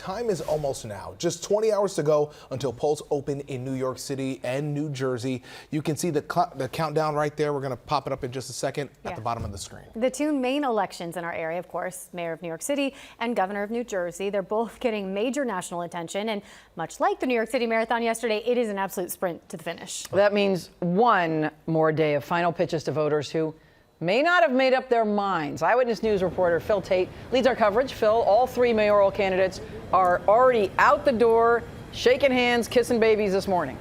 Time is almost now. Just 20 hours to go until polls open in New York City and New Jersey. You can see the countdown right there. We're going to pop it up in just a second at the bottom of the screen. The two main elections in our area, of course, Mayor of New York City and Governor of New Jersey, they're both getting major national attention. And much like the New York City Marathon yesterday, it is an absolute sprint to the finish. That means one more day of final pitches to voters who may not have made up their minds. Eyewitness News reporter Phil Taitt leads our coverage. Phil, all three mayoral candidates are already out the door, shaking hands, kissing babies this morning.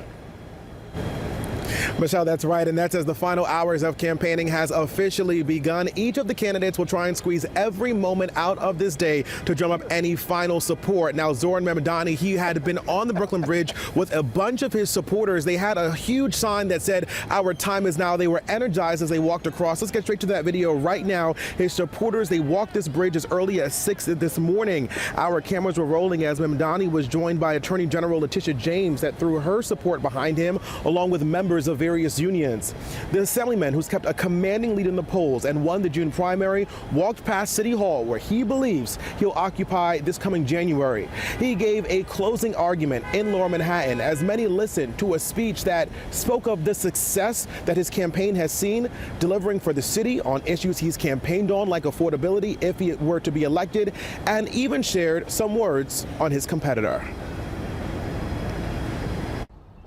Michelle, that's right, and that's as the final hours of campaigning has officially begun. Each of the candidates will try and squeeze every moment out of this day to drum up any final support. Now, Zoran Mamdani, he had been on the Brooklyn Bridge with a bunch of his supporters. They had a huge sign that said, "Our time is now." They were energized as they walked across. Let's get straight to that video right now. His supporters, they walked this bridge as early as 6 this morning. Our cameras were rolling as Mamdani was joined by Attorney General Letitia James that threw her support behind him, along with members of various unions. The assemblyman, who's kept a commanding lead in the polls and won the June primary, walked past City Hall, where he believes he'll occupy this coming January. He gave a closing argument in Lower Manhattan as many listened to a speech that spoke of the success that his campaign has seen, delivering for the city on issues he's campaigned on, like affordability if he were to be elected, and even shared some words on his competitor.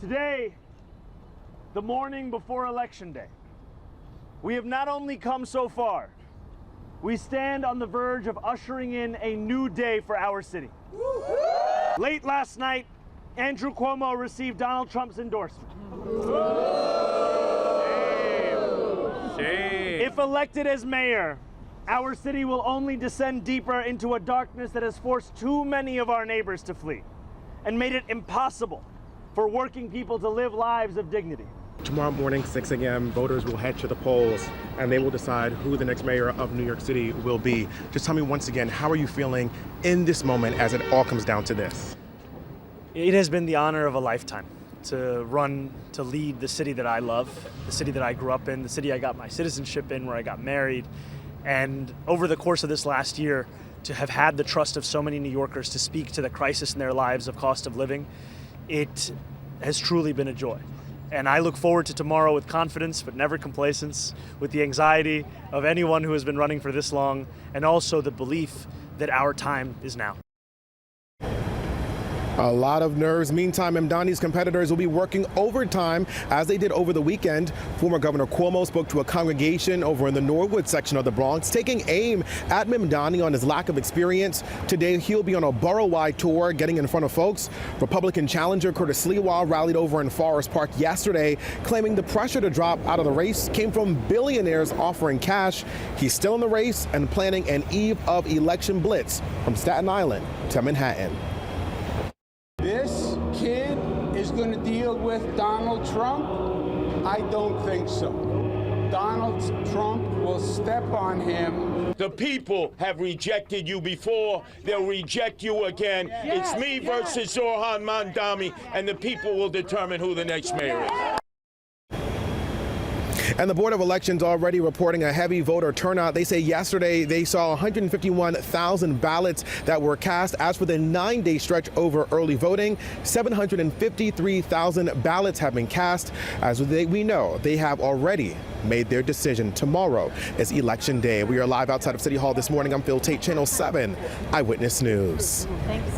Today, the morning before Election Day, we have not only come so far, we stand on the verge of ushering in a new day for our city. Late last night, Andrew Cuomo received Donald Trump's endorsement. Shame. If elected as mayor, our city will only descend deeper into a darkness that has forced too many of our neighbors to flee and made it impossible for working people to live lives of dignity. Tomorrow morning, 6 a.m., voters will head to the polls and they will decide who the next mayor of New York City will be. Just tell me once again, how are you feeling in this moment as it all comes down to this? It has been the honor of a lifetime to lead the city that I love, the city that I grew up in, the city I got my citizenship in, where I got married. And over the course of this last year, to have had the trust of so many New Yorkers to speak to the crisis in their lives of cost of living, it has truly been a joy. And I look forward to tomorrow with confidence, but never complacence, with the anxiety of anyone who has been running for this long, and also the belief that our time is now. A lot of nerves. Meantime, Mamdani's competitors will be working overtime as they did over the weekend. Former Governor Cuomo spoke to a congregation over in the Norwood section of the Bronx, taking aim at Mamdani on his lack of experience. Today, he'll be on a borough-wide tour, getting in front of folks. Republican challenger Curtis Sliwa rallied over in Forest Park yesterday, claiming the pressure to drop out of the race came from billionaires offering cash. He's still in the race and planning an eve of election blitz from Staten Island to Manhattan. This kid is going to deal with Donald Trump? I don't think so. Donald Trump will step on him. The people have rejected you before. They'll reject you again. It's me versus Zoran Mamdani, and the people will determine who the next mayor is. And the Board of Elections already reporting a heavy voter turnout. They say yesterday they saw 151,000 ballots that were cast. As for the 9-day stretch over early voting, 753,000 ballots have been cast. As we know, they have already made their decision. Tomorrow is Election Day. We are live outside of City Hall this morning. I'm Phil Taitt, Channel 7 Eyewitness News. Thanks.